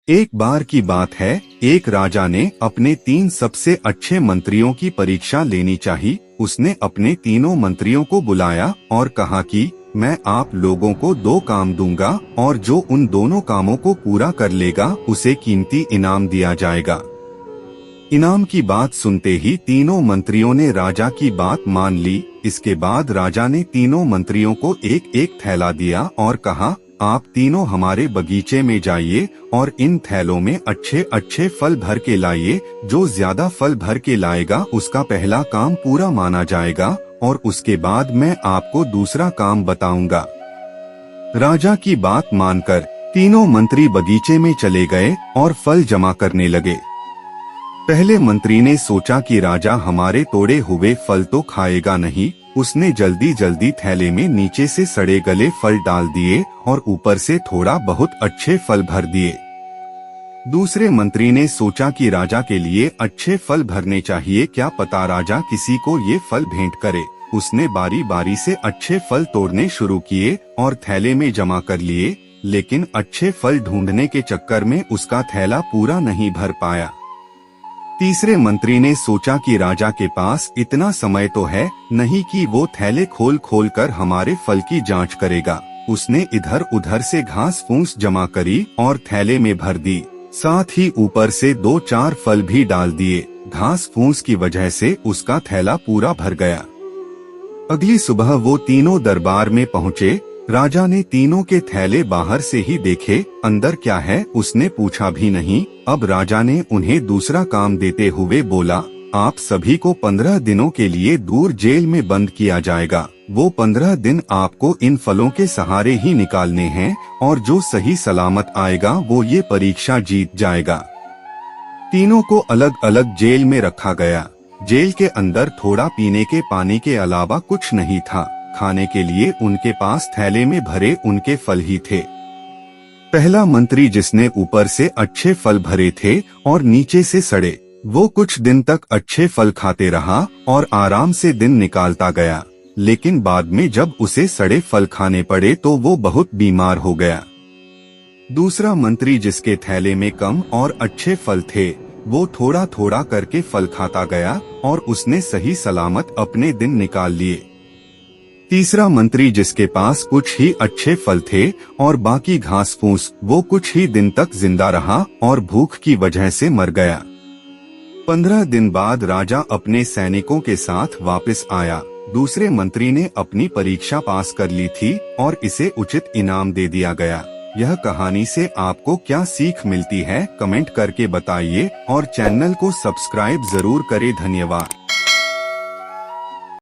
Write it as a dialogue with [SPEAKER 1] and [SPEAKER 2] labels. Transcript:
[SPEAKER 1] एक बार की बात है, एक राजा ने अपने 3 सबसे अच्छे मंत्रियों की परीक्षा लेनी चाहिए। उसने अपने तीनों मंत्रियों को बुलाया और कहा कि मैं आप लोगों को 2 काम दूंगा और जो उन दोनों कामों को पूरा कर लेगा उसे कीमती इनाम दिया जाएगा। इनाम की बात सुनते ही तीनों मंत्रियों ने राजा की बात मान ली। इसके बाद राजा ने तीनों मंत्रियों को एक एक थैला दिया और कहा, आप तीनों हमारे बगीचे में जाइए और इन थैलों में अच्छे अच्छे फल भर के लाइए। जो ज्यादा फल भर के लाएगा उसका पहला काम पूरा माना जाएगा और उसके बाद मैं आपको दूसरा काम बताऊंगा। राजा की बात मानकर तीनों मंत्री बगीचे में चले गए और फल जमा करने लगे। पहले मंत्री ने सोचा कि राजा हमारे तोड़े हुए फल तो खाएगा नहीं। उसने जल्दी जल्दी थैले में नीचे से सड़े गले फल डाल दिए और ऊपर से थोड़ा बहुत अच्छे फल भर दिए। दूसरे मंत्री ने सोचा कि राजा के लिए अच्छे फल भरने चाहिए, क्या पता राजा किसी को ये फल भेंट करे। उसने बारी बारी से अच्छे फल तोड़ने शुरू किए और थैले में जमा कर लिए, लेकिन अच्छे फल ढूंढने के चक्कर में उसका थैला पूरा नहीं भर पाया। तीसरे मंत्री ने सोचा कि राजा के पास इतना समय तो है नहीं कि वो थैले खोल खोल कर हमारे फल की जांच करेगा। उसने इधर उधर से घास फूस जमा करी और थैले में भर दी। साथ ही ऊपर से 2-4 फल भी डाल दिए। घास फूस की वजह से उसका थैला पूरा भर गया। अगली सुबह वो तीनों दरबार में पहुँचे। राजा ने तीनों के थैले बाहर से ही देखे, अंदर क्या है उसने पूछा भी नहीं। अब राजा ने उन्हें दूसरा काम देते हुए बोला, आप सभी को 15 दिनों के लिए दूर जेल में बंद किया जाएगा। वो 15 दिन आपको इन फलों के सहारे ही निकालने हैं और जो सही सलामत आएगा वो ये परीक्षा जीत जाएगा। तीनों को अलग अलग जेल में रखा गया। जेल के अंदर थोड़ा पीने के पानी के अलावा कुछ नहीं था। खाने के लिए उनके पास थैले में भरे उनके फल ही थे। पहला मंत्री जिसने ऊपर से अच्छे फल भरे थे और नीचे से सड़े, वो कुछ दिन तक अच्छे फल खाते रहा और आराम से दिन निकालता गया। लेकिन बाद में जब उसे सड़े फल खाने पड़े तो वो बहुत बीमार हो गया। दूसरा मंत्री जिसके थैले में कम और अच्छे फल थे, वो थोड़ा थोड़ा करके फल खाता गया और उसने सही सलामत अपने दिन निकाल लिए। तीसरा मंत्री जिसके पास कुछ ही अच्छे फल थे और बाकी घास फूस, वो कुछ ही दिन तक जिंदा रहा और भूख की वजह से मर गया। 15 दिन बाद राजा अपने सैनिकों के साथ वापस आया। दूसरे मंत्री ने अपनी परीक्षा पास कर ली थी और इसे उचित इनाम दे दिया गया। यह कहानी से आपको क्या सीख मिलती है, कमेंट करके बताइए और चैनल को सब्सक्राइब जरूर करें। धन्यवाद।